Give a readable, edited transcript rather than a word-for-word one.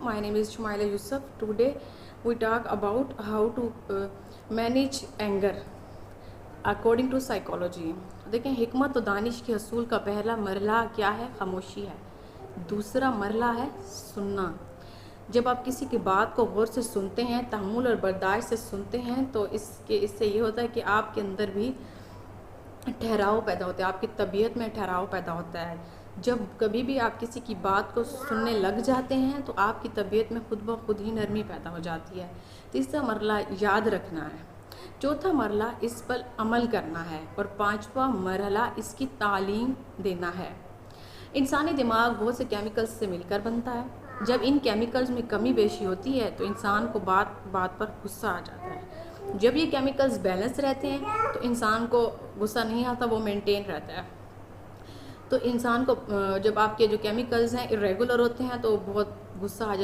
My name is Shumaila Yusuf. Today we talk about how to manage anger according to psychology. देखें, हिकमत और दानिश के हसूल का पहला मरला क्या है? खामोशी है। दूसरा मरला है सुनना। जब आप किसी की बात को गौर से सुनते हैं, तहम्मुल और बर्दाश्त से सुनते हैं, तो इससे ये होता है कि आपके अंदर भी ठहराव पैदा होता है, आपकी तबीयत में ठहराव पैदा होता है। जब कभी भी आप किसी की बात को सुनने लग जाते हैं तो आपकी तबीयत में खुद ब खुद ही नरमी पैदा हो जाती है। तीसरा मरला याद रखना है। चौथा मरला इस पर अमल करना है और पांचवा मरला इसकी तालीम देना है। इंसानी दिमाग बहुत से केमिकल्स से मिलकर बनता है। जब इन केमिकल्स में कमी बेशी होती है तो इंसान को बात बात पर गुस्सा आ जाता है। जब ये केमिकल्स बैलेंस रहते हैं तो इंसान को गुस्सा नहीं आता, वो मेंटेन रहता है। तो इंसान को जब आपके जो केमिकल्स हैं इरेगुलर होते हैं तो बहुत गुस्सा आ जाता है।